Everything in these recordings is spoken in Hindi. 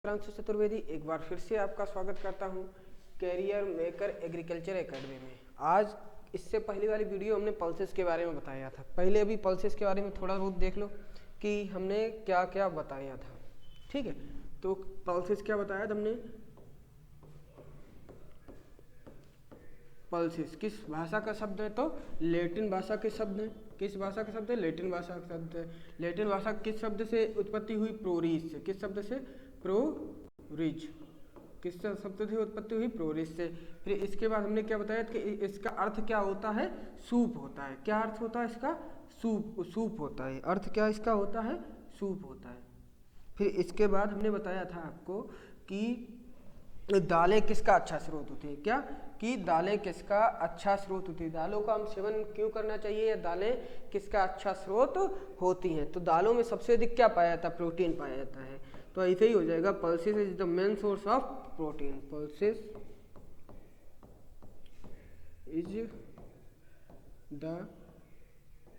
प्रांशु चतुर्वेदी एक बार फिर से आपका स्वागत करता हूं कैरियर मेकर एग्रीकल्चर एकेडमी में। आज इससे पहली वाली वीडियो हमने पल्सेस के बारे में बताया था। पहले अभी पल्सेस के बारे में थोड़ा बहुत देख लो कि हमने क्या क्या बताया था। ठीक है, तो पल्सेस क्या बताया था हमने। पल्सेस किस भाषा का शब्द है, तो लैटिन भाषा के शब्द है। किस भाषा के शब्द है? लैटिन भाषा का शब्द है। लैटिन भाषा किस शब्द से उत्पत्ति हुई? प्रोरिस से। किस शब्द से? प्रोरिज। किस शब्द से उत्पत्ति हुई? प्रोरिस से। फिर इसके बाद हमने क्या बताया कि इसका अर्थ क्या होता है? सूप होता है। क्या अर्थ होता है इसका? सूप होता है। अर्थ क्या इसका होता है? सूप होता है। फिर इसके बाद हमने बताया था आपको कि दालें किसका अच्छा स्रोत होती है। क्या कि दालें किसका अच्छा स्रोत होती है, दालों का हम सेवन क्यों करना चाहिए, या दालें किसका अच्छा स्रोत होती हैं। तो दालों में सबसे अधिक क्या पाया जाता है? प्रोटीन पाया जाता है। तो ऐसे ही हो जाएगा, pulses is the main source of protein. Pulses is the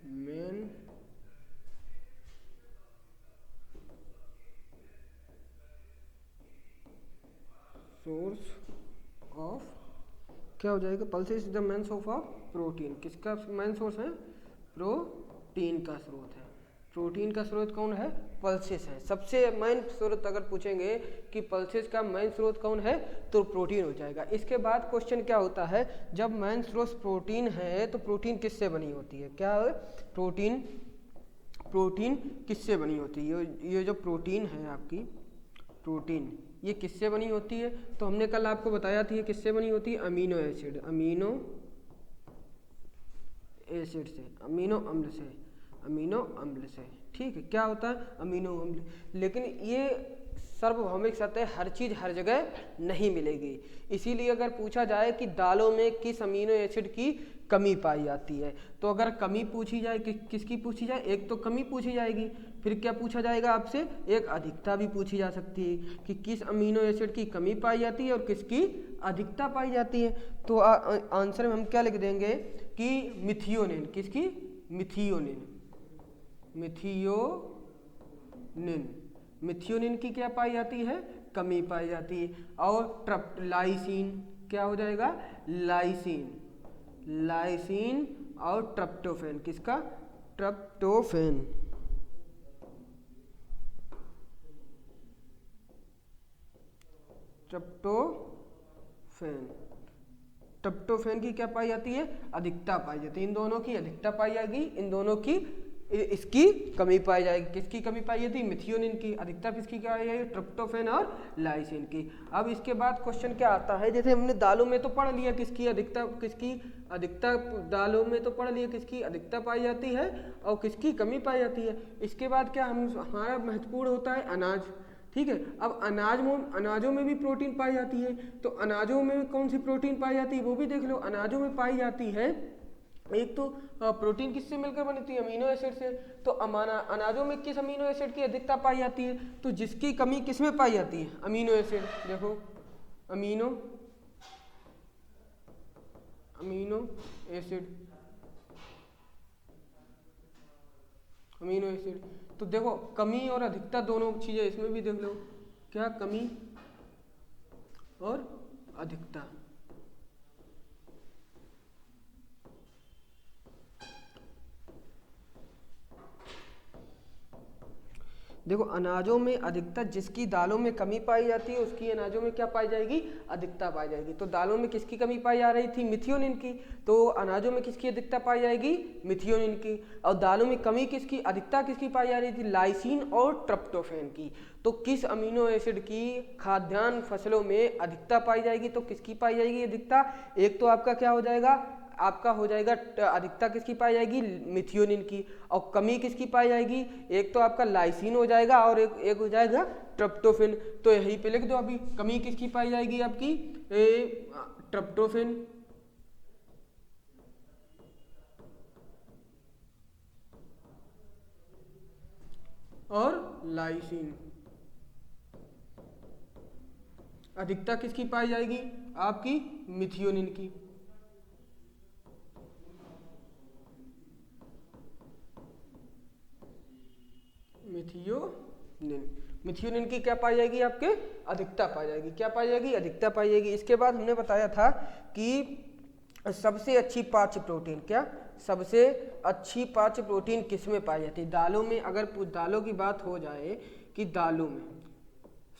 main source of, क्या हो जाएगा? Pulses is the main source of protein. किसका मेन सोर्स है? प्रोटीन का स्रोत है। प्रोटीन का स्रोत कौन है? पल्सेस है। सबसे मेन स्रोत अगर पूछेंगे कि पल्सेस का मेन स्रोत कौन है, तो प्रोटीन हो जाएगा। इसके बाद क्वेश्चन क्या होता है, जब मेन स्रोत प्रोटीन है तो प्रोटीन किससे बनी होती है? क्या है? प्रोटीन किससे बनी होती है? ये जो प्रोटीन है आपकी, प्रोटीन ये किससे बनी होती है? तो हमने कल आपको बताया था ये किससे बनी होती है? अमीनो एसिड, अमीनो एसिड से, अमीनो अम्ल से, अमीनो अम्ल से। ठीक है, क्या होता है? अमीनो अम्ल। लेकिन ये सार्वभौमिक सत्य, हर चीज़ हर जगह नहीं मिलेगी। इसीलिए अगर पूछा जाए कि दालों में किस अमीनो एसिड की कमी पाई जाती है, तो अगर कमी पूछी जाए किसकी पूछी जाए, एक तो कमी पूछी जाएगी, फिर क्या पूछा जाएगा आपसे? एक अधिकता भी पूछी जा सकती है कि किस अमीनो एसिड की कमी पाई जाती है और किसकी अधिकता पाई जाती है। तो आंसर में हम क्या लिख देंगे कि मिथियोनिन। किसकी? मिथियोनिन। मिथियोनिन। मिथियोनिन की क्या पाई जाती है? कमी पाई जाती है। और लाइसिन, क्या हो जाएगा? लाइसिन, लाइसिन और ट्रिप्टोफैन। किसका? ट्रिप्टोफैन। ट्रिप्टोफैन, ट्रिप्टोफैन की क्या पाई जाती है? अधिकता पाई जाती है। इन दोनों की अधिकता पाई जाएगी, इन दोनों की इसकी कमी पाई जाएगी। किसकी कमी पाई जाती है? मिथियोनिन की। अधिकता किसकी क्या पाई जाएगी? ट्रिप्टोफैन और लाइसिन की। अब इसके बाद क्वेश्चन क्या आता है, जैसे हमने दालों में तो पढ़ लिया किसकी अधिकता, किसकी अधिकता, दालों में तो पढ़ लिया किसकी अधिकता पाई जाती है और किसकी कमी पाई जाती है। इसके बाद क्या हमारा महत्वपूर्ण होता है? अनाज। ठीक है, अब अनाजों में भी प्रोटीन पाई जाती है। तो अनाजों में कौन सी प्रोटीन पाई जाती है वो भी देख लो। अनाजों में पाई जाती है, एक तो प्रोटीन किससे मिलकर बनती है? अमीनो एसिड से। तो अनाजों में किस अमीनो एसिड की अधिकता पाई जाती है? तो जिसकी कमी किस में पाई जाती है? Amino acid. देखो, अमीनो एसिड, अमीनो एसिड। तो देखो, कमी और अधिकता दोनों चीजें इसमें भी देख लो। क्या? कमी और अधिकता। देखो, अनाजों में अधिकता, जिसकी दालों में कमी पाई जाती है उसकी अनाजों में क्या पाई जाएगी? अधिकता पाई जाएगी। तो दालों में किसकी कमी पाई जा रही थी? मिथियोनिन की। तो अनाजों में किसकी अधिकता पाई जाएगी? मिथियोनिन की। और दालों में कमी किसकी, अधिकता किसकी पाई जा रही थी? लाइसिन और ट्रिप्टोफैन की। तो किस अमीनो एसिड की खाद्यान्न फसलों में अधिकता पाई जाएगी? तो किसकी पाई जाएगी अधिकता? एक तो आपका क्या हो जाएगा? आपका हो जाएगा अधिकता किसकी पाई जाएगी? मिथियोनिन की। और कमी किसकी पाई जाएगी? एक तो आपका लाइसिन हो जाएगा और एक हो जाएगा ट्रिप्टोफैन। तो यहीं पे लिख दो अभी, कमी किसकी पाई जाएगी आपकी? ट्रिप्टोफैन और लाइसिन। अधिकता किसकी पाई जाएगी? आपकी मिथियोनिन की। मिथियोनिन मिथियोनिन की क्या पाई जाएगी, आपके अधिकता पाई जाएगी। क्या पाई जाएगी, अधिकता पाई जाएगी। इसके बाद हमने बताया था कि सबसे अच्छी पाच्य प्रोटीन, क्या सबसे अच्छी पाच्य प्रोटीन किस में पाई जाती है, दालों में। अगर दालों की बात हो जाए कि दालों में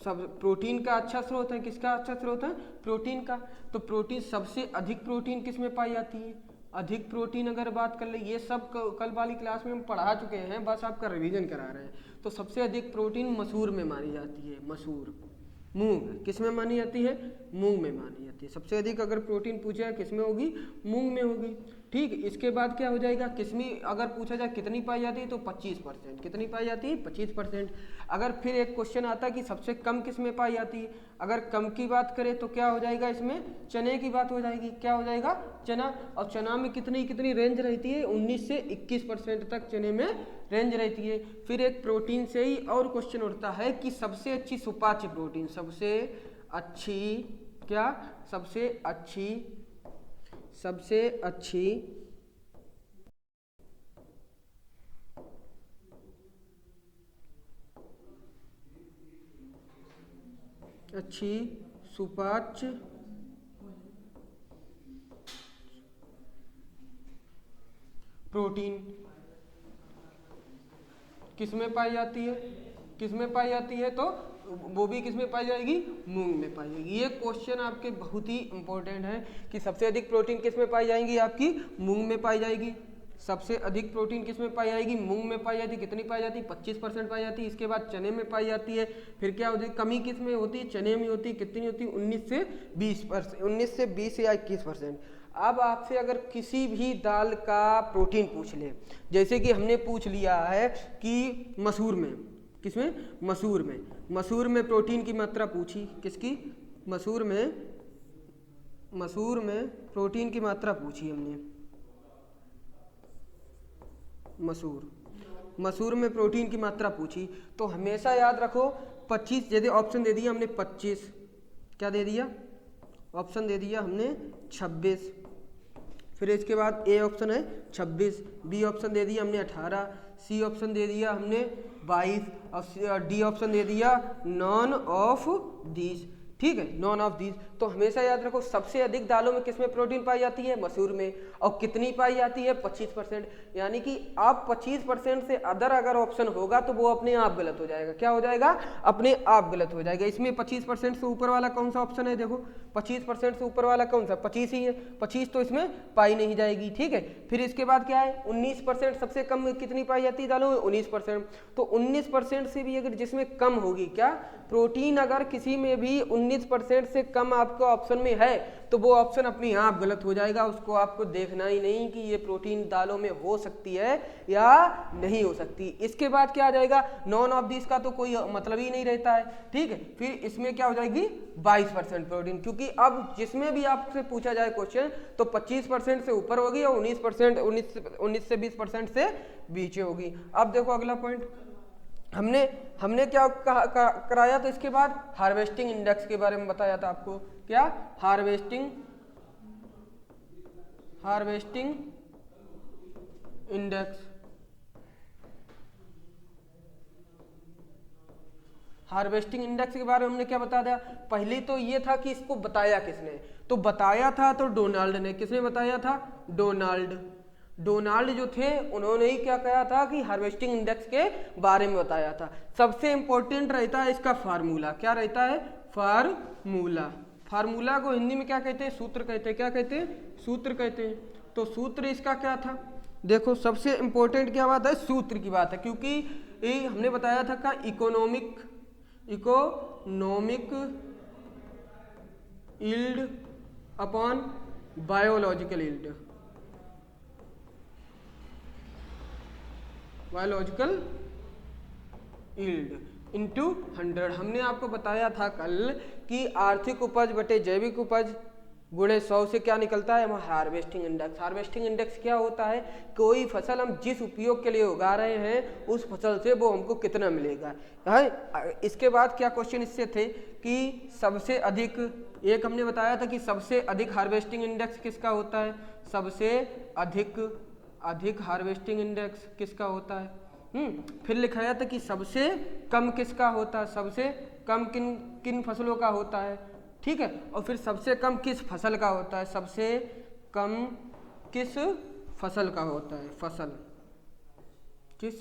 सब प्रोटीन का अच्छा स्रोत है, किसका अच्छा स्रोत है, प्रोटीन का। तो प्रोटीन सबसे अधिक प्रोटीन किस में पाई जाती है, अधिक प्रोटीन अगर बात कर ले, ये सब कल वाली क्लास में हम पढ़ा चुके हैं, बस आपका रिवीजन करा रहे हैं। तो सबसे अधिक प्रोटीन मसूर में मानी जाती है, मसूर, मूंग किस में मानी जाती है, मूंग में मानी जाती है। सबसे अधिक अगर प्रोटीन पूछा है किस में होगी, मूंग में होगी। ठीक, इसके बाद क्या हो जाएगा, किसमें अगर पूछा जाए कितनी पाई जाती है तो 25%। कितनी पाई जाती है, 25%। अगर फिर एक क्वेश्चन आता है कि सबसे कम किस में पाई जाती है, अगर कम की बात करें तो क्या हो जाएगा, इसमें चने की बात हो जाएगी। क्या हो जाएगा, चना। और चना में कितनी कितनी रेंज रहती है, 19 से 21% तक चने में रेंज रहती है। फिर एक प्रोटीन से ही और क्वेश्चन उठता है कि सबसे अच्छी सुपाच्य प्रोटीन, सबसे अच्छी, क्या सबसे अच्छी सुपाच्य प्रोटीन किसमें पाई जाती है, किसमें पाई जाती है, तो वो भी किसमें पाई जाएगी, मूंग में पाई जाएगी। ये क्वेश्चन आपके बहुत ही इंपॉर्टेंट है कि सबसे अधिक प्रोटीन किसमें पाई जाएगी, आपकी मूंग में पाई जाएगी। सबसे अधिक प्रोटीन किसमें पाई जाएगी, मूंग में पाई जाती है। कितनी पाई जाती है, 25% पाई जाती है। इसके बाद चने में पाई जाती है। फिर क्या होती है, कमी किस में होती है, चने में होती है। कितनी होती है, 19 से 20%, 19 से 20 या 21%। अब आपसे अगर किसी भी दाल का प्रोटीन पूछ ले, जैसे कि हमने पूछ लिया है कि मसूर में, किसमें, मसूर में, मसूर में प्रोटीन की मात्रा पूछी, किसकी, मसूर में प्रोटीन की मात्रा पूछी हमने, मसूर में प्रोटीन की मात्रा पूछी। तो हमेशा याद रखो 25, यदि ऑप्शन दे दिया हमने 25, क्या दे दिया, ऑप्शन दे दिया हमने 26। फिर इसके बाद ए ऑप्शन है 26, बी ऑप्शन दे दिया हमने 18, सी ऑप्शन दे दिया हमने 22 और डी ऑप्शन दे दिया नॉन ऑफ दीज। ठीक है, नॉन ऑफ दीज। तो हमेशा याद रखो सबसे अधिक दालों में किसमें प्रोटीन पाई जाती है, मसूर में। और कितनी पाई जाती है, 25%। यानी कि आप 25% से अदर अगर ऑप्शन होगा तो वो अपने आप गलत हो जाएगा। क्या हो जाएगा, अपने आप गलत हो जाएगा। इसमें 25% से ऊपर वाला कौन सा ऑप्शन है, देखो 25% से ऊपर वाला कौन सा, 25 ही है। 25 तो इसमें पाई नहीं जाएगी। ठीक है, फिर इसके बाद क्या है, 19%। सबसे कम कितनी पाई जाती है दालों में, 19%। तो 19% से भी अगर जिसमें कम होगी, क्या प्रोटीन अगर किसी में भी 19% से कम आपका ऑप्शन में है तो वो ऑप्शन अपने आप गलत हो जाएगा। उसको आपको देखना ही नहीं कि ये प्रोटीन दालों में हो सकती है या नहीं हो सकती। इसके बाद क्या आ जाएगा, नॉन ऑफ दिस का तो कोई मतलब ही नहीं रहता है। ठीक है, फिर इसमें क्या हो जाएगी, 22% प्रोटीन, क्योंकि अब जिसमें भी आपसे पूछा जाए क्वेश्चन तो 25% से ऊपर होगी और 19 से 20% से बीच होगी। अब देखो अगला पॉइंट हमने क्या कराया, तो इसके बाद हार्वेस्टिंग इंडेक्स के बारे में बताया था आपको। क्या, हार्वेस्टिंग इंडेक्स। हार्वेस्टिंग इंडेक्स के बारे में हमने क्या बता दिया, पहले तो ये था कि इसको बताया किसने, तो बताया था तो डोनाल्ड ने। किसने बताया था, डोनाल्ड जो थे उन्होंने ही क्या कहा था कि हार्वेस्टिंग इंडेक्स के बारे में बताया था। सबसे इंपॉर्टेंट रहता है इसका फार्मूला। क्या रहता है, फार्मूला को हिंदी में क्या कहते हैं, सूत्र कहते हैं। क्या कहते हैं, सूत्र कहते हैं। तो सूत्र इसका क्या था, देखो सबसे इंपॉर्टेंट क्या बात है, सूत्र की बात है। क्योंकि ये हमने बताया था का economic yield upon biological yield into 100। हमने आपको बताया था कल कि आर्थिक उपज बटे जैविक उपज गुणे 100 से क्या निकलता है, हार्वेस्टिंग इंडेक्स। हार्वेस्टिंग इंडेक्स क्या होता है, कोई फसल हम जिस उपयोग के लिए उगा रहे हैं उस फसल से वो हमको कितना मिलेगा है। इसके बाद क्या क्वेश्चन इससे थे कि सबसे अधिक, एक हमने बताया था कि सबसे अधिक हार्वेस्टिंग इंडेक्स किसका होता है, सबसे अधिक हार्वेस्टिंग इंडेक्स किसका होता है, फिर लिखाया था कि सबसे कम किसका होता है, सबसे कम किन किन फसलों का होता है, ठीक है। और फिर सबसे कम किस फसल का होता है, सबसे कम किस फसल का होता है, फसल किस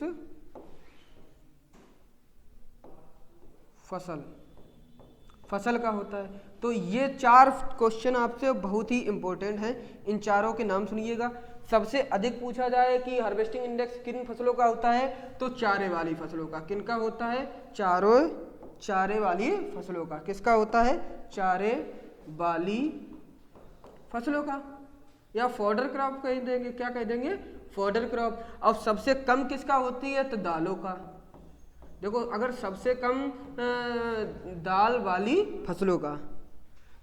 फसल का होता है। तो ये 4 क्वेश्चन आपसे बहुत ही इंपॉर्टेंट हैं, इन चारों के नाम सुनिएगा। सबसे अधिक पूछा जाए कि हार्वेस्टिंग इंडेक्स किन फसलों का होता है, तो चारे वाली फसलों का। किन का होता है, चारे वाली फसलों का। किसका होता है, चारे वाली फसलों का, या फॉडर क्रॉप कह देंगे, क्या कह देंगे, फॉडर क्रॉप। अब सबसे कम किसका होती है, तो दालों का। देखो अगर सबसे कम दाल वाली फसलों का,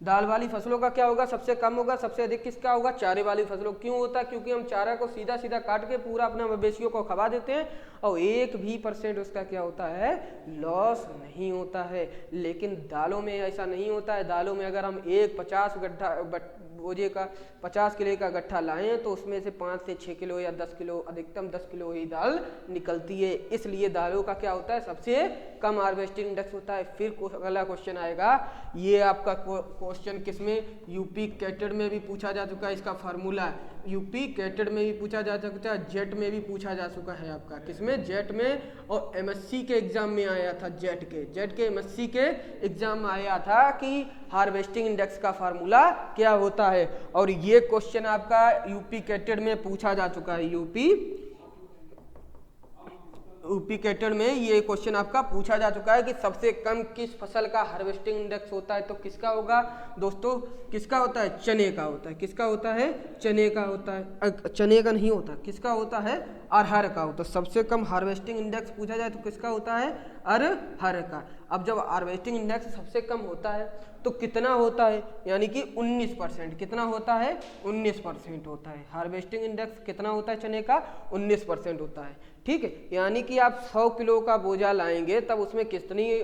दाल वाली फसलों का क्या होगा, सबसे कम होगा, सबसे अधिक किसका होगा, चारे वाली फसलों। क्यों होता है, क्योंकि हम चारा को सीधा सीधा काट के पूरा अपने मवेशियों को खवा देते हैं और 1% उसका क्या होता है, लॉस नहीं होता है। लेकिन दालों में ऐसा नहीं होता है। दालों में अगर हम 50 गड्ढा बोझे का 50 किलो का गट्ठा लाएं तो उसमें से 5 से 6 किलो या 10 किलो, अधिकतम 10 किलो ही दाल निकलती है। इसलिए दालों का क्या होता है, सबसे कम हार्वेस्टिंग इंडेक्स होता है। फिर अगला क्वेश्चन आएगा, ये आपका क्वेश्चन किसमें, यूपी कैटेड में भी पूछा जा चुका है। इसका फार्मूला यूपी कैटेड में भी पूछा जा चुका है, जेट में भी पूछा जा चुका है आपका। किसमें, जेट में, और एमएससी के एग्जाम में आया था। जेट के एमएससी के एग्जाम में आया था कि हार्वेस्टिंग इंडेक्स का फार्मूला क्या होता है। और ये क्वेश्चन आपका यूपी कैटेड में पूछा जा चुका है। यूपी कैटेड में ये क्वेश्चन आपका पूछा जा चुका है कि सबसे कम किस फसल का हार्वेस्टिंग इंडेक्स होता है। तो किसका होगा दोस्तों, किसका होता है, चने का होता है। किसका होता है, चने का होता है। चने का नहीं होता, किसका होता है, अरहर का होता है। सबसे कम हार्वेस्टिंग इंडेक्स पूछा जाए तो किसका होता है, अरहर का। अब जब हार्वेस्टिंग इंडेक्स सबसे कम होता है तो कितना होता है, यानी कि 19%। कितना होता है, 19% होता है। हार्वेस्टिंग इंडेक्स कितना होता है चने का, 19% होता है, ठीक है। यानी कि आप 100 किलो का बोझा लाएंगे तब उसमें कितनी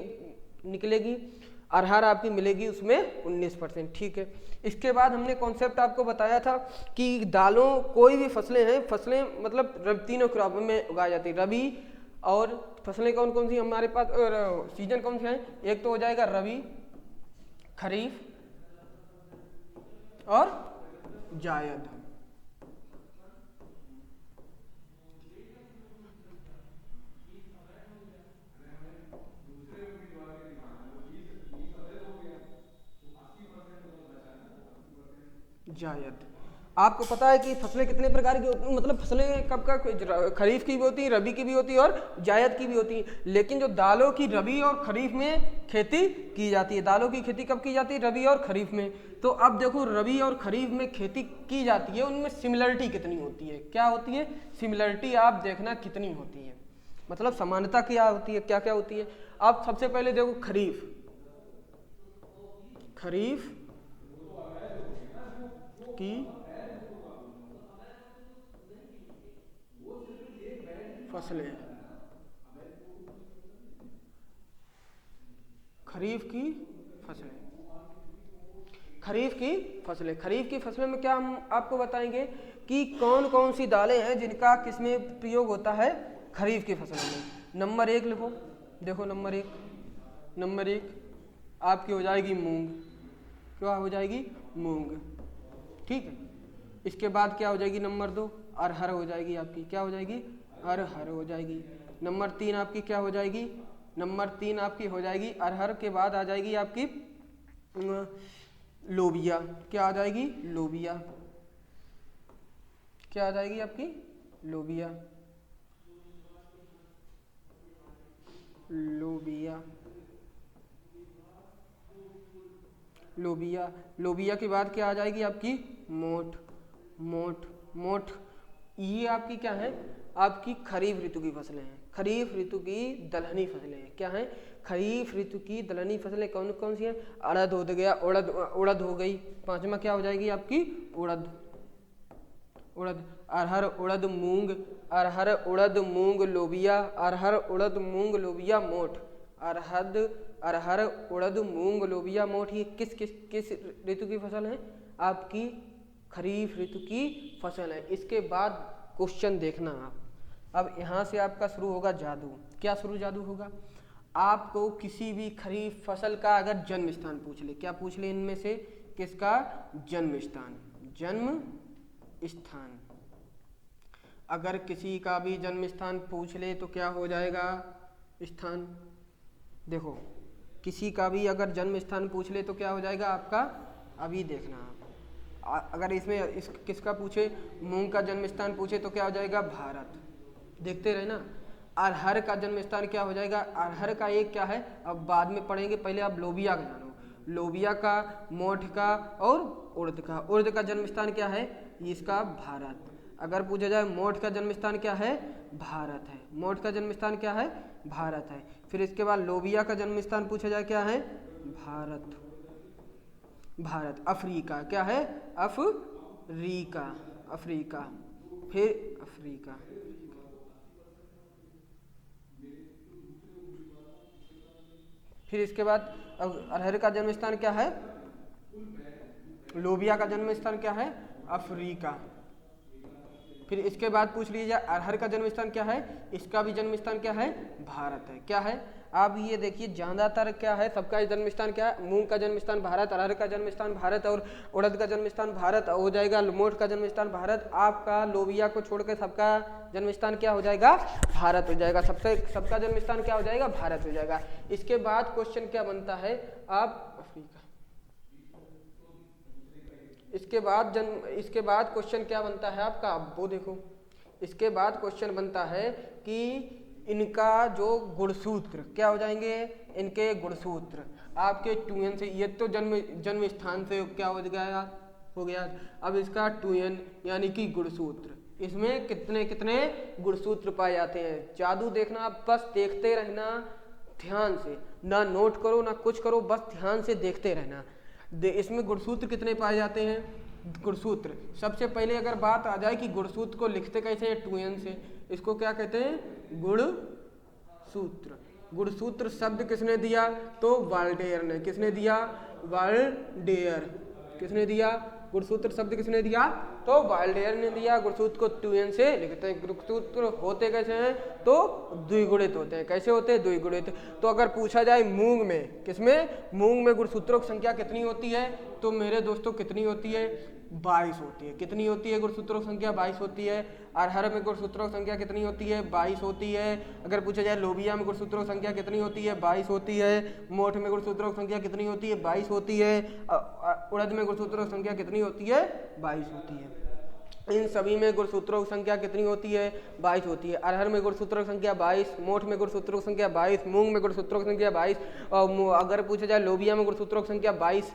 निकलेगी, अरहर आपकी मिलेगी उसमें 19%, ठीक है। इसके बाद हमने कॉन्सेप्ट आपको बताया था कि दालों, कोई भी फसलें हैं, फसलें मतलब तीनों क्रॉप में उगाई जाती है। रबी और फसलें कौन कौन सी हमारे पास, सीजन कौन से हैं, एक तो हो जाएगा रबी, खरीफ और जायद। जायद। आपको पता है कि फसलें कितने प्रकार की होती हैं, मतलब फसलें कब कब, खरीफ की भी होती हैं, रबी की भी होती है और जायद की भी होती हैं। लेकिन जो दालों की रबी और खरीफ में खेती की जाती है, दालों की खेती कब की जाती है, रबी और खरीफ में। तो अब देखो रबी और खरीफ में खेती की जाती है, उनमें सिमिलरिटी कितनी होती है, क्या होती है, सिमिलरिटी आप देखना कितनी होती है, मतलब समानता क्या होती है, क्या क्या होती है। आप सबसे पहले देखो खरीफ की फसलें, खरीफ की फसलें में क्या हम आपको बताएंगे कि कौन कौन सी दालें हैं जिनका किसमें प्रयोग होता है, खरीफ की फसलों में। नंबर 1 लिखो, देखो नंबर एक आपकी हो जाएगी मूंग। क्या हो जाएगी, मूंग, ठीक है। इसके बाद क्या हो जाएगी, नंबर 2 अरहर हो जाएगी आपकी, क्या हो जाएगी, अरहर हो जाएगी। नंबर 3 आपकी क्या हो जाएगी, नंबर 3 आपकी हो जाएगी अरहर के बाद आ जाएगी आपकी लोबिया। क्या आ जाएगी, लोबिया। क्या आ जाएगी आपकी, लोबिया। लोबिया के बाद क्या आ जाएगी आपकी मोठ। ये आपकी क्या है, आपकी खरीफ ऋतु की फसलें हैं, खरीफ ऋतु की दलहनी फसलें हैं। क्या हैं, खरीफ ऋतु की दलहनी फसलें कौन कौन सी हैं, अड़द हो गया, उड़द हो गई। 5वां क्या हो जाएगी आपकी, उड़द। अरहर उड़द मूंग लोबिया, अरहर उड़द मूंग लोबिया मोठ। अरहर उड़द मूंग लोबिया मोठ, ये किस ऋतु की फसल है, आपकी खरीफ ऋतु की फसल है। इसके बाद क्वेश्चन देखना आप, अब यहाँ से आपका शुरू होगा जादू। क्या शुरू जादू होगा? आपको किसी भी खरीफ फसल का अगर जन्म स्थान पूछ ले, क्या पूछ ले इनमें से? किसका जन्म स्थान? जन्म स्थान। अगर किसी का भी जन्म स्थान पूछ ले तो क्या हो जाएगा? स्थान। देखो, किसी का भी अगर जन्म स्थान पूछ ले तो क्या हो जाएगा आपका? अभी देखना आप, अगर इसमें किसका पूछे, मूंग का जन्म स्थान पूछे तो क्या हो जाएगा? भारत। देखते रहे ना। अरहर का जन्म स्थान क्या हो जाएगा? अरहर का एक क्या है, अब बाद में पढ़ेंगे, पहले आप लोबिया का जानो। लोबिया का, मोठ का और उड़द का। उड़द का जन्म स्थान क्या है? इसका भारत। अगर पूछा जाए मोठ का जन्म स्थान क्या है? भारत है। मोठ का जन्म स्थान क्या है? भारत है। फिर इसके बाद लोबिया का जन्म स्थान पूछा जाए क्या है? भारत। भारत। अफ्रीका क्या है? अफ्रीका। अफ्रीका। फिर अफ्रीका। फिर इसके बाद अरहर का जन्म स्थान क्या है? लोबिया का जन्म स्थान क्या है? अफ्रीका। फिर इसके बाद पूछ लीजिए अरहर का जन्म स्थान क्या है? इसका भी जन्म स्थान क्या है? भारत है। क्या है? आप ये देखिए ज्यादातर क्या है, सबका जन्म स्थान क्या है? मूंग का जन्म स्थान भारत, अरहर का जन्म स्थान भारत और उड़द का जन्म स्थान भारत हो जाएगा। मोठ का जन्म स्थान भारत। आपका लोबिया को छोड़कर सबका जन्म स्थान क्या हो जाएगा? भारत हो जाएगा। सबका जन्म स्थान क्या हो जाएगा? भारत हो जाएगा। इसके बाद क्वेश्चन क्या बनता है? आप अफ्रीका। इसके बाद क्वेश्चन क्या बनता है आपका? अब वो देखो, इसके बाद क्वेश्चन बनता है कि इनका जो गुणसूत्र क्या हो जाएंगे? इनके गुणसूत्र आपके 2n से, ये तो जन्म स्थान से क्या हो गया। अब इसका 2n यानी कि गुणसूत्र, इसमें कितने कितने गुणसूत्र पाए जाते हैं? जादू देखना, आप बस देखते रहना ध्यान से, ना नोट करो ना कुछ करो, बस ध्यान से देखते रहना। इसमें गुणसूत्र कितने पाए जाते हैं? गुणसूत्र सबसे पहले अगर बात आ जाए कि गुणसूत्र को लिखते कैसे हैं? 2n से। इसको क्या कहते हैं? गुणसूत्र। गुणसूत्र शब्द किसने दिया? तो वाल्डेयर ने। किसने दिया? वाल्डेयर। किसने दिया? गुणसूत्र शब्द किसने दिया? तो वाल्डेयर ने दिया। गुणसूत्र को 2n से लिखते हैं। गुणसूत्र होते कैसे हैं? तो द्विगुणित होते हैं। कैसे होते हैं? द्विगुणित। तो अगर पूछा जाए मूंग में, किसमें? मूंग में गुणसूत्रों की संख्या कितनी होती है? तो मेरे दोस्तों कितनी होती है? 22 होती है। कितनी होती है गुणसूत्रों की संख्या? 22 होती है। अरहर में गुणसूत्रों की संख्या कितनी होती है? 22 होती है। अगर पूछा जाए लोबिया में गुणसूत्रों की संख्या कितनी होती है? 22 होती है। मोठ में गुणसूत्रों की संख्या कितनी होती है? 22 होती है। उड़द में गुणसूत्रों की संख्या कितनी होती है? 22 होती है। इन सभी में गुणसूत्रों की संख्या कितनी होती है? 22 होती है। अरहर में गुणसूत्रों की संख्या 22, मोठ में गुणसूत्रों की संख्या 22, मूंग में गुणसूत्रों की संख्या 22 और अगर पूछा जाए लोबिया में गुणसूत्रों की संख्या 22।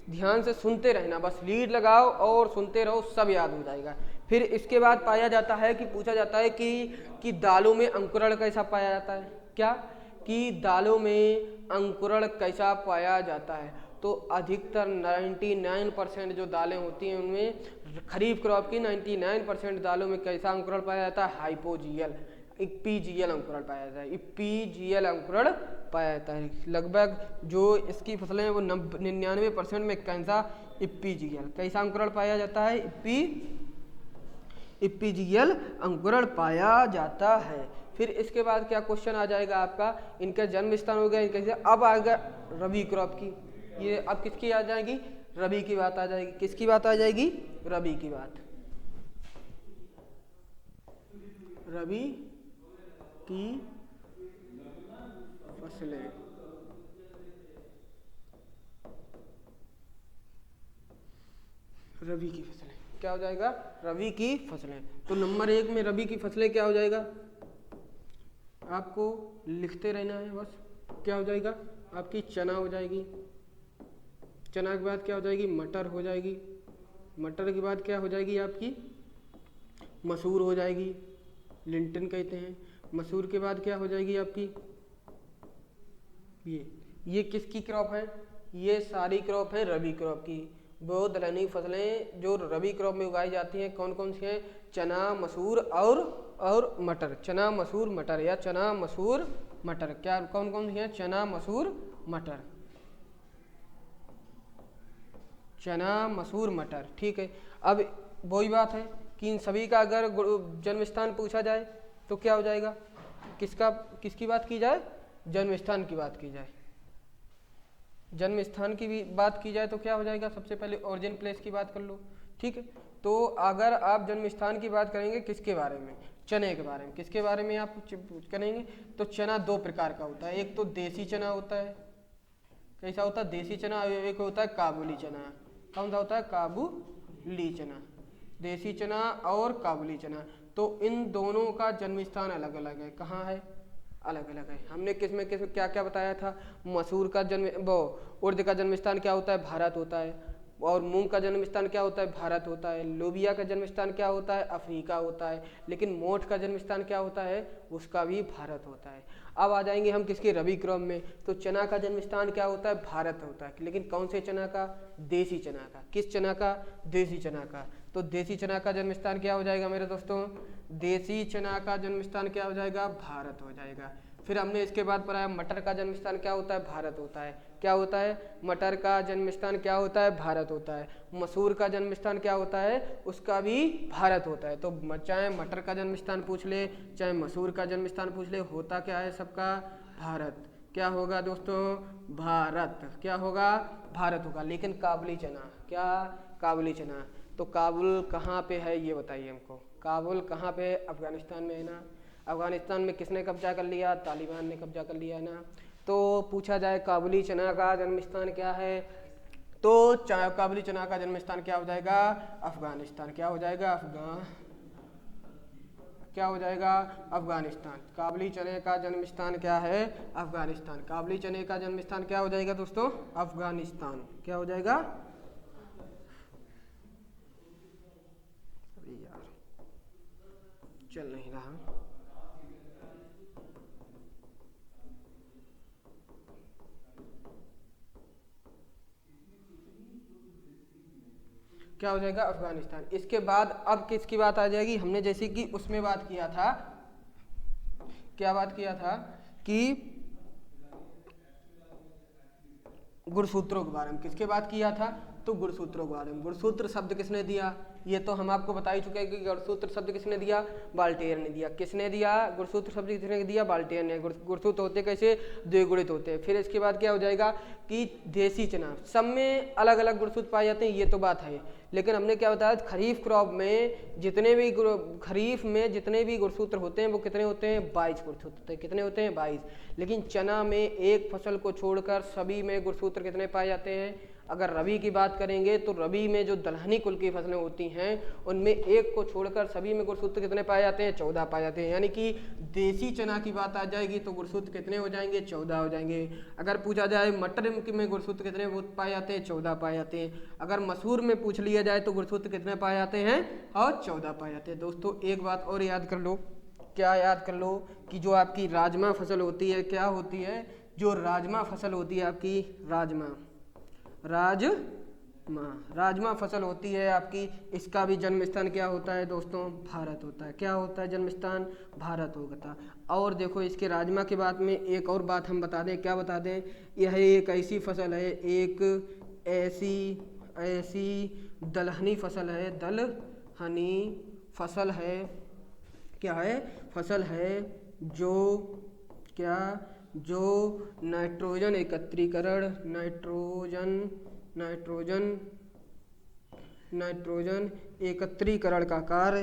ध्यान से सुनते रहना, बस लीड लगाओ और सुनते रहो, सब याद हो जाएगा। फिर इसके बाद पाया जाता है कि पूछा जाता है कि दालों में अंकुरण कैसा पाया जाता है? क्या कि दालों में अंकुरण कैसा पाया जाता है? तो अधिकतर 99% जो दालें होती हैं उनमें खरीफ क्रॉप की 99% दालों में कैसा अंकुरण पाया जाता है? हाइपोजियल, इप्पीजियल अंकुरण पाया जाता है। इप्पीजियल अंकुरण पाया जाता है। लगभग जो इसकी फसलें हैं वो 99% में कैसा? इप्पीजियल। कैसा अंकुरण पाया जाता है? इप्पीजियल अंकुरण पाया जाता है। फिर इसके बाद क्या क्वेश्चन आ जाएगा आपका? इनका जन्म स्थान हो गया, इनका। अब आएगा रबी क्रॉप की। ये अब किसकी आ जाएगी? रबी की बात आ जाएगी। किसकी बात आ जाएगी? रबी की बात। रबी की फसलें। रबी की फसलें क्या हो जाएगा? रबी की फसलें। तो नंबर 1 में रबी की फसलें क्या हो जाएगा? आपको लिखते रहना है बस। क्या हो जाएगा? आपकी चना हो जाएगी। चना के बाद क्या हो जाएगी? मटर हो जाएगी। मटर के बाद क्या हो जाएगी? आपकी मसूर हो जाएगी, लिंटन कहते हैं। मसूर के बाद क्या हो जाएगी? आपकी ये किसकी क्रॉप है? ये सारी क्रॉप है रबी क्रॉप की। वो दलहनी फसलें जो रबी क्रॉप में उगाई जाती हैं कौन कौन सी हैं? चना, मसूर और मटर। चना, मसूर, मटर या चना, मसूर, मटर। क्या कौन कौन सी हैं? चना, मसूर, मटर। चना, मसूर, मटर। ठीक है। अब वही बात है कि इन सभी का अगर जन्म स्थान पूछा जाए तो क्या हो जाएगा, किसकी बात की जाए, जन्म स्थान की बात की जाए, जन्म स्थान की भी बात की जाए तो क्या हो जाएगा, सबसे पहले ओरिजिन प्लेस की बात कर लो। ठीक है, तो अगर आप जन्म स्थान की बात करेंगे किसके बारे में, चने के बारे में, किसके बारे में आप करेंगे, तो चना दो प्रकार का होता है, एक तो देसी चना होता है, कैसा होता है, देसी चना, एक होता है काबुली चना। कौन सा होता है, काबुली चना, देसी चना और काबुली चना। तो इन दोनों का जन्म स्थान अलग अलग है, कहाँ है, अलग अलग है। हमने किस में क्या क्या बताया था, मसूर का जन्म, वो उर्द का जन्म स्थान क्या होता है, भारत होता है, और मूंग का जन्म स्थान क्या होता है, भारत होता है। लोबिया का जन्म स्थान क्या होता है, अफ्रीका होता है। लेकिन मोठ का जन्म स्थान क्या होता है, उसका भी भारत होता है। अब आ जाएंगे हम किसके, रबी क्रम में। तो चना का जन्म स्थान क्या होता है, भारत होता है, लेकिन कौन से चना का, देसी चना का। किस चना का, देसी चना का। तो देसी चना का जन्म स्थान क्या हो जाएगा मेरे दोस्तों, देसी चना का जन्म स्थान क्या हो जाएगा, भारत हो जाएगा। फिर हमने इसके बाद पढ़ाया मटर का जन्म स्थान क्या होता है, भारत होता है। क्या होता है, मटर का जन्म स्थान क्या होता है, भारत होता है। मसूर का जन्म स्थान क्या होता है, उसका भी भारत होता है। तो चाहे मटर का जन्म स्थान पूछ ले, चाहे मसूर का जन्म स्थान पूछ ले, होता क्या है सबका, भारत। क्या होगा दोस्तों, भारत। क्या होगा, भारत होगा। लेकिन काबुली चना, क्या, काबुली चना, तो काबुल कहाँ पे है ये बताइए हमको, काबुल कहाँ पे है, अफगानिस्तान में है ना। अफगानिस्तान में किसने कब्जा कर लिया, तालिबान ने कब्जा कर लिया है ना। तो पूछा जाए काबुली चना का जन्म स्थान क्या है, तो काबुली चना का जन्म स्थान क्या हो जाएगा, अफगानिस्तान। क्या हो जाएगा, क्या हो जाएगा, अफगानिस्तान। काबुली चने का जन्म स्थान क्या है, अफगानिस्तान। काबुली चने का जन्म स्थान क्या हो जाएगा दोस्तों, अफगानिस्तान। क्या हो जाएगा, अरे यार चल नहीं रहा, क्या हो जाएगा, अफगानिस्तान। इसके बाद अब किसकी बात आ जाएगी, हमने जैसे कि उसमें बात किया था, क्या बात किया था कि गुणसूत्रों के बारे में। किसके बात किया था, तो गुणसूत्रों के बारे में। गुणसूत्र शब्द किसने दिया, ये तो हम आपको बता ही चुके हैं कि गुणसूत्र शब्द किसने दिया, बाल्टेयर ने दिया। किसने दिया, गुणसूत्र शब्द किसने दिया, बाल्टेयर ने। गुणसूत्र होते कैसे, द्विगुणित होते हैं। फिर इसके बाद क्या हो जाएगा कि देसी चना, सब में अलग अलग गुणसूत्र पाए जाते हैं, ये तो बात है। लेकिन हमने क्या बताया, खरीफ क्रॉप में जितने भी खरीफ में जितने भी गुणसूत्र होते हैं वो कितने होते हैं, 22 गुणसूत्र होते हैं। कितने होते हैं, 22। लेकिन चना में एक फसल को छोड़कर सभी में गुणसूत्र कितने पाए जाते हैं। अगर रबी की बात करेंगे तो रबी में जो दलहनी कुल की फसलें होती हैं उनमें एक को छोड़कर सभी में गुणसूत्र कितने पाए जाते हैं, 14 पाए जाते हैं। यानी कि देसी चना की बात आ जाएगी तो गुणसूत्र कितने हो जाएंगे, 14 हो जाएंगे। अगर पूछा जाए मटर में गुणसूत्र कितने वो पाए जाते हैं, 14 पाए जाते हैं। अगर मसूर में पूछ लिया जाए तो गुणसूत्र कितने पाए जाते हैं, और 14 पाए जाते हैं। दोस्तों एक बात और याद कर लो, क्या याद कर लो, कि जो आपकी राजमा फसल होती है, क्या होती है, जो राजमा फसल होती है आपकी, राजमा फसल होती है आपकी, इसका भी जन्म स्थान क्या होता है दोस्तों, भारत होता है। क्या होता है, जन्म स्थान भारत होता। और देखो इसके राजमा के बाद में एक और बात हम बता दें, क्या बता दें, यह एक ऐसी फसल है, एक ऐसी दलहनी फसल है, दलहनी फसल है, क्या है, फसल है जो क्या, जो नाइट्रोजन एकत्रीकरण, नाइट्रोजन एकत्रीकरण का कार्य,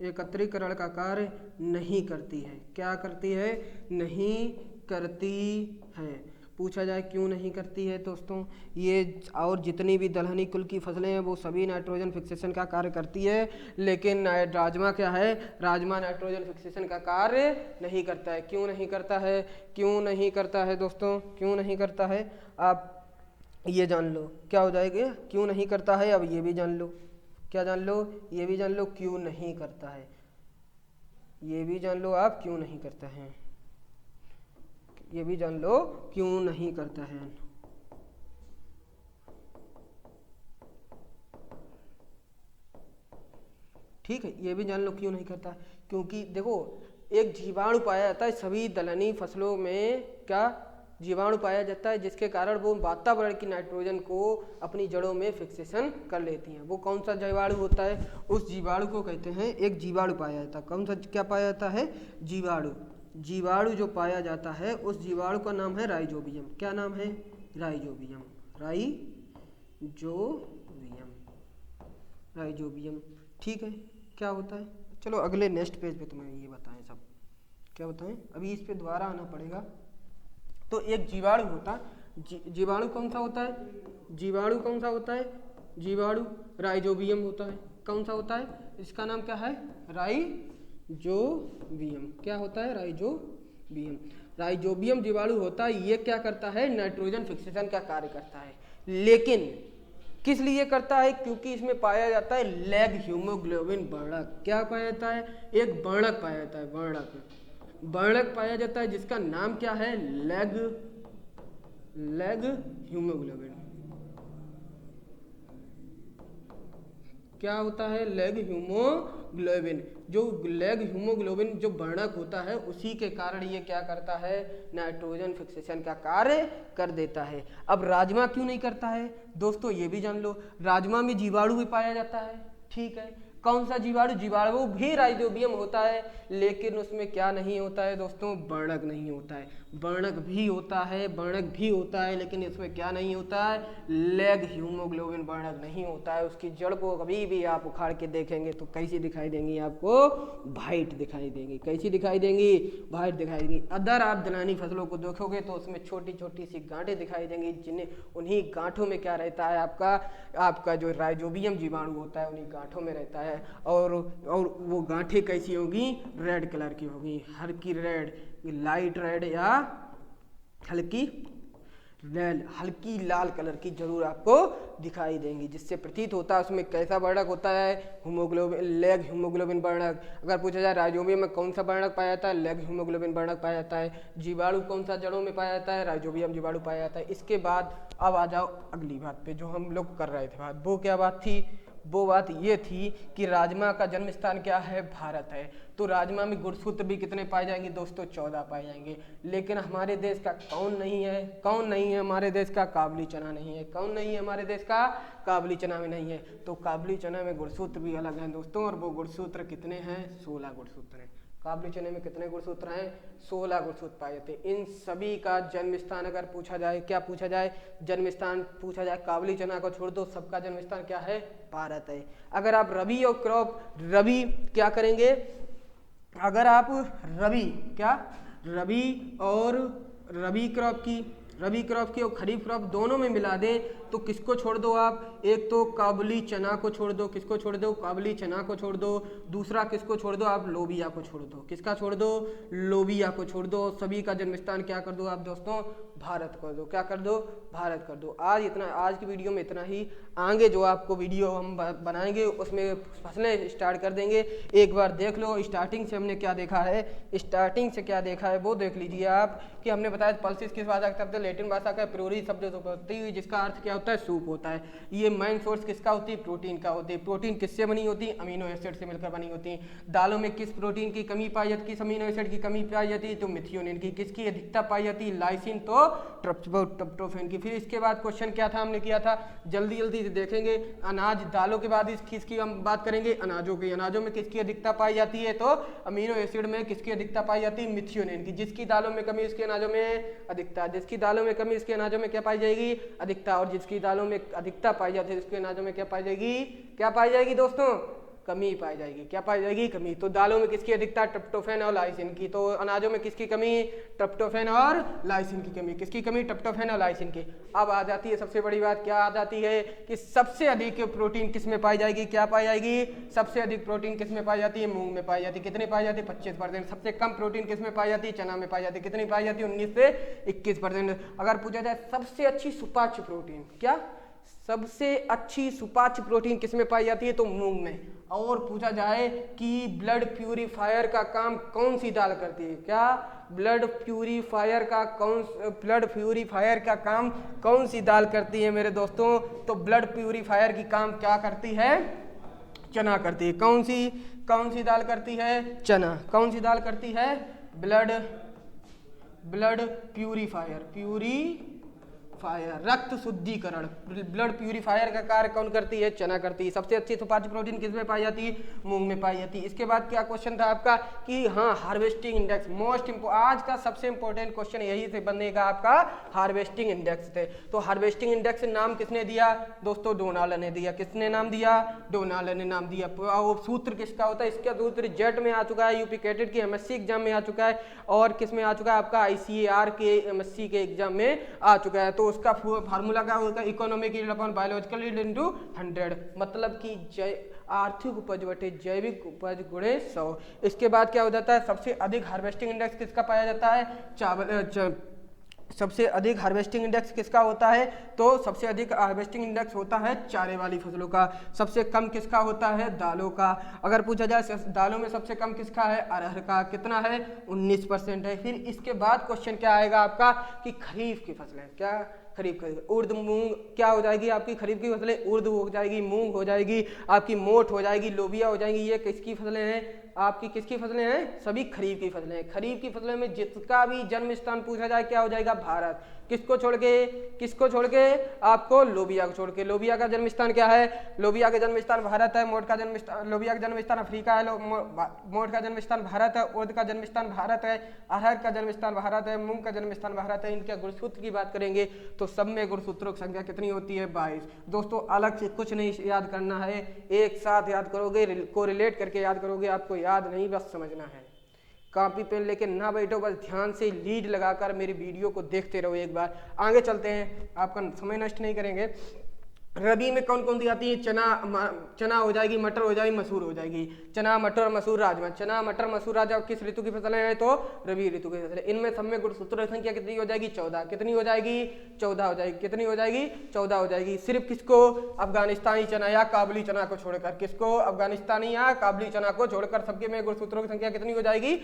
एकत्रीकरण का कार्य नहीं करती है। क्या करती है, नहीं करती है। पूछा जाए क्यों नहीं करती है दोस्तों, ये और जितनी भी दलहनी कुल की फसलें हैं वो सभी नाइट्रोजन फिक्सेशन का कार्य करती है, लेकिन राजमा क्या है, राजमा नाइट्रोजन फिक्सेशन का कार्य नहीं करता है। क्यों नहीं करता है, क्यों नहीं करता है दोस्तों, क्यों नहीं करता है, आप ये जान लो। क्या हो जाएगा, क्यों नहीं करता है। अब ये भी जान लो, क्या जान लो, ये भी जान लो क्यों नहीं करता है, ये भी जान लो आप क्यों नहीं करता है, ये भी जान लो क्यों नहीं करता है। ठीक है, ये भी जान लो क्यों नहीं करता, क्योंकि देखो एक जीवाणु पाया जाता है सभी दलहनी फसलों में, क्या जीवाणु पाया जाता है जिसके कारण वो वातावरण की नाइट्रोजन को अपनी जड़ों में फिक्सेशन कर लेती हैं। वो कौन सा जीवाणु होता है? उस जीवाणु को कहते हैं, एक जीवाणु पाया जाता है। कौन सा क्या पाया जाता है? जीवाणु। जीवाणु जो पाया जाता है उस जीवाणु का नाम है राइजोबियम। क्या नाम है? राइजोबियम। राइजोबियम। ठीक है, क्या होता है? चलो अगले नेक्स्ट पेज पे तुम्हें ये बताएं सब। क्या बताएं? अभी इस पे दोबारा आना पड़ेगा। तो एक जीवाणु होता, जीवाणु कौन सा होता है? जीवाणु कौन सा होता है? जीवाणु राइजोबियम होता है। कौन सा होता है? इसका नाम क्या है? राइजोबियम। क्या होता है? राइजोबियम। राइजोबियम जीवाणु होता है। ये क्या करता है? नाइट्रोजन फिक्सेशन का कार्य करता है। लेकिन किस लिए करता है? क्योंकि इसमें पाया जाता है लैग हीमोग्लोबिन वर्णक। क्या पाया जाता है? एक वर्णक पाया जाता है। वर्णक पाया जाता है जिसका नाम क्या है? Lag haemoglobin. क्या होता है? Lag haemoglobin. जो लैग हीमोग्लोबिन जो वर्णक होता है उसी के कारण ये क्या करता है? नाइट्रोजन फिक्सेशन का कार्य कर देता है। अब राजमा क्यों नहीं करता है? दोस्तों ये भी जान लो, राजमा में जीवाणु भी पाया जाता है। ठीक है, कौन सा जीवाणु? जीवाणु भी राइजोबियम होता है, लेकिन उसमें क्या नहीं होता है दोस्तों? वर्णक नहीं होता है। वर्णक भी होता है, लेकिन इसमें क्या नहीं होता है? लैग हीमोग्लोबिन वर्णक नहीं होता है। उसकी जड़ को कभी भी आप उखाड़ के देखेंगे तो कैसी दिखाई देंगी? आपको वाइट दिखाई देंगी। कैसी दिखाई देंगी? वाइट दिखाई देंगी। अदर आप दलहनी फसलों को देखोगे तो उसमें छोटी छोटी सी गांठें दिखाई देंगी, जिन्हें उन्हीं गांठों में क्या रहता है? आपका जो राइजोबियम जीवाणु होता है उन्हीं गांठों में रहता है। और वो गांठें कैसी होगी? रेड कलर की होगी। हल्की रेड, लाइट रेड या हल्की लाल कलर की जरूर आपको दिखाई देंगी, जिससे प्रतीत होता है उसमें कैसा वर्णक होता है? हीमोग्लोबिन, लैग हीमोग्लोबिन वर्णक। अगर पूछा जाए राइजोबियम में कौन सा वर्णक पाया जाता है? लैग हीमोग्लोबिन वर्णक पाया जाता है। जीवाणु कौन सा जड़ों में पाया जाता है? राइजोबियम जीवाणु पाया जाता है। इसके बाद अब आ जाओ अगली बात पे जो हम लोग कर रहे थे बात। वो क्या बात थी? वो बात ये थी कि राजमा का जन्म स्थान क्या है? भारत है। तो राजमा में गुणसूत्र भी कितने पाए जाएंगे दोस्तों? 14 पाए जाएंगे। लेकिन हमारे देश का कौन नहीं है? हमारे देश का काबुली चना नहीं है। कौन नहीं है हमारे देश का? काबुली चना में नहीं है। तो काबुली चना में गुणसूत्र भी अलग हैं दोस्तों, और वो गुणसूत्र कितने हैं? 16 गुणसूत्र हैं। काबुली चने में कितने गुणसूत्र हैं? 16 गुणसूत्र पाए जाते हैं। इन सभी का जन्म स्थान अगर पूछा जाए, क्या पूछा जाए? जन्म स्थान पूछा जाए, काबुली चना को छोड़ दो, सबका जन्म स्थान क्या है? भारत है। अगर आप रबी और क्रॉप, रबी क्या करेंगे? अगर आप रबी क्रॉप की और खरीफ क्रॉप दोनों में मिला दें तो किसको छोड़ दो आप? एक तो काबुली चना को छोड़ दो। किसको छोड़ दो? काबुली चना को छोड़ दो। दूसरा किसको छोड़ दो आप? लोबिया को छोड़ दो। किसका छोड़ दो? लोबिया को छोड़ दो। सभी का जन्म स्थान क्या कर दो आप दोस्तों? भारत कर दो। क्या कर दो? भारत कर दो। आज की वीडियो में इतना ही। आगे जो आपको वीडियो हम बनाएंगे उसमें फसलें स्टार्ट कर देंगे। एक बार देख लो स्टार्टिंग से हमने क्या देखा है, वो देख लीजिए आप। कि हमने बताया पल्सिस किस भाषा का शब्द है? लैटिन भाषा का प्रोरी शब्द से उत्पत्ति हुई, जिसका अर्थ क्या होता है? सूप होता है। ये मेन सोर्स किसका होती है? प्रोटीन का होती है। प्रोटीन किससे बनी होती है? अमीनो एसिड से मिलकर बनी होती है। दालों में किस प्रोटीन की कमी पाई जाती है? किस अमीनो एसिड की कमी पाई जाती है? तो मिथियोनिन की। किसकी अधिकता पाई जाती है? लाइसिन तो ट्रिप्टोफैन की। फिर इसके बाद क्वेश्चन क्या था? हमने किया था, जल्दी से देखेंगे। अनाज, दालों के बाद किसकी हम बात करेंगे? अनाजों की। अनाजों में किसकी अधिकता पाई जाती है? तो अमीनो एसिड में किसकी अधिकता पाई जाती है? मिथियोनिन की। जिसकी दालों में कमी उसके अनाजों में अधिकता, जिसकी दालों में कमी उसके अनाजों में क्या पाई जाएगी? अधिकता। और जिसकी दालों में अधिकता पाई जाती है उसके अनाजों में क्या पाई जाएगी दोस्तों? कमी पाई जाएगी। क्या पाई जाएगी? कमी। तो दालों में किसकी अधिकता? ट्रिप्टोफैन और लाइसिन की। तो अनाजों में किसकी कमी? ट्रिप्टोफैन और लाइसिन की कमी। किसकी कमी? ट्रिप्टोफैन और लाइसिन की। अब आ जाती है सबसे बड़ी बात, क्या आ जाती है कि सबसे अधिक प्रोटीन किस में पाई जाएगी? क्या पाई जाएगी? सबसे अधिक प्रोटीन किस में पाई जाती है? मूंग में पाई जाती है। कितनी पाई जाती है? 25%। सबसे कम प्रोटीन किस में पाई जाती है? चना में पाई जाती है। कितनी पाई जाती है? 19 से 21%। अगर पूछा जाए सबसे अच्छी सुपाच्य प्रोटीन, क्या सबसे अच्छी सुपाच्य प्रोटीन किसमें पाई जाती है? तो मूंग में। और पूछा जाए कि ब्लड प्यूरिफायर का काम कौन सी दाल करती है? क्या ब्लड प्यूरिफायर का काम कौन सी दाल करती है मेरे दोस्तों? तो ब्लड प्यूरिफायर की काम क्या करती है? चना करती है। कौन सी दाल करती है? चना। कौन सी दाल करती है? ब्लड ब्लड प्यूरिफायर, रक्त शुद्धिकरण। ब्लड प्यूरिफायर का कार्य कौन करती है? चना करती है। सबसे अच्छी सुपाच्य प्रोटीन किसमें पाई जाती है? मूंग में पाई जाती है। इसके बाद क्या क्वेश्चन था आपका कि हाँ हार्वेस्टिंग इंडेक्स, आज का सबसे इंपॉर्टेंट क्वेश्चन यही से बनेगा आपका, हार्वेस्टिंग इंडेक्स थे। तो हार्वेस्टिंग इंडेक्स नाम किसने दिया? दोस्तों डोनाल्ड ने दिया। किसने नाम दिया? डोनाल्ड ने नाम दिया। वो सूत्र किसका होता है? इसका सूत्र जेट में आ चुका है, यूपी कैडेट की एमएससी एग्जाम में आ चुका है, और किस में आ चुका है? आपका आईसीएआर के एमएससी के एग्जाम में आ चुका है। तो उसका फार्मूला क्या होगा? Economic yield upon biological yield into 100, मतलब कि आर्थिक उपज बटे जैविक उपज गुणे 100। इसके बाद क्या हो जाता है? सबसे अधिक हार्वेस्टिंग इंडेक्स किसका पाया जाता है? सबसे अधिक हार्वेस्टिंग इंडेक्स किसका होता है? तो सबसे अधिक हार्वेस्टिंग इंडेक्स होता है चारे वाली फसलों का। सबसे कम किसका होता है? दालों का। अगर पूछा जाए दालों में सबसे कम किसका है? अरहर का। कितना है? 19% है। फिर इसके बाद क्वेश्चन क्या आएगा आपका कि खरीफ की फसलें, क्या खरीफ उर्द मूंग क्या हो जाएगी आपकी? खरीफ की फसलें उर्द हो जाएगी, मूंग हो जाएगी, आपकी मोठ हो जाएगी, लोबिया हो जाएगी। ये किसकी फसलें हैं? आपकी किसकी फसलें हैं? सभी खरीफ की फसलें हैं। खरीफ की फसलों में जिसका भी जन्म स्थान पूछा जाए क्या हो जाएगा? भारत। किसको छोड़ के? आपको लोबिया को छोड़ के। लोबिया का जन्म स्थान क्या है? लोबिया का जन्म स्थान भारत है। मोठ का जन्म स्थान, लोबिया का जन्म स्थान अफ्रीका है। मोठ का जन्म स्थान भारत है। उर्द का जन्म स्थान भारत है। अरहर का जन्म स्थान भारत है। मूंग का जन्म स्थान भारत है। इनके गुणसूत्र की बात करेंगे तो सब में गुणसूत्रों की संख्या कितनी होती है? 22। दोस्तों अलग से कुछ नहीं याद करना है, एक साथ याद करोगे, कोरिलेट करके याद करोगे, आपको याद नहीं बस समझना है। कॉपी पेन लेके ना बैठो, बस ध्यान से लीड लगाकर मेरी वीडियो को देखते रहो। एक बार आगे चलते हैं, आपका समय नष्ट नहीं करेंगे। रबी में कौन कौन सी आती है? चना हो जाएगी, मटर हो जाएगी, मसूर हो जाएगी। चना, मटर, मसूर, राजमा। चना, मटर, मसूर, राजमा किस ऋतु की फसलें हैं? तो रबी ऋतु की फसलें। इनमें सब में गुणसूत्र संख्या कितनी हो जाएगी? 14। कितनी हो जाएगी? 14 हो जाएगी। कितनी हो जाएगी? 14 हो जाएगी। सिर्फ किसको? अफगानिस्तानी चना या काबुली चना को छोड़कर। किसको? अफगानिस्तानी या काबुली चना को छोड़कर सबके में गुणसूत्रों की संख्या कितनी हो जाएगी?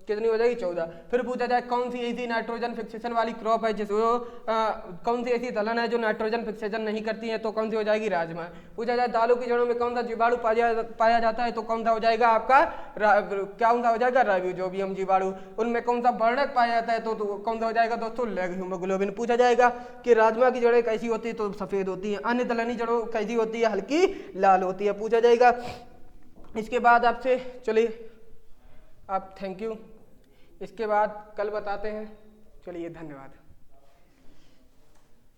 कितनी हो जाएगी? 14। फिर पूछा जाए कौन सी ऐसी नाइट्रोजन फिक्सेशन वाली क्रॉप है जिसको कौन सी ऐसी दलहन है जो नाइट्रोजन फिक्सेशन नहीं करती है? तो कौन सी हो जाएगी? राजमा। पूछा जाए दालों की जड़ों में कौन सा जीवाणु पाया जाता है? तो कौन सा हो जाएगा आपका? कौन सा हो जाएगा? राइजोबियम जीवाणु। उनमें कौन सा वर्णक पाया जाता है? तो कौन सा हो जाएगा दोस्तों? Leg haemoglobin. पूछा जाएगा कि राजमा की जड़ें कैसी होती है? तो सफेद होती है। अन्य दलहनी जड़ों कैसी होती है? हल्की लाल होती है। पूछा जाएगा। इसके बाद आपसे चलिए आप थैंक यू, इसके बाद कल बताते हैं। चलिए धन्यवाद।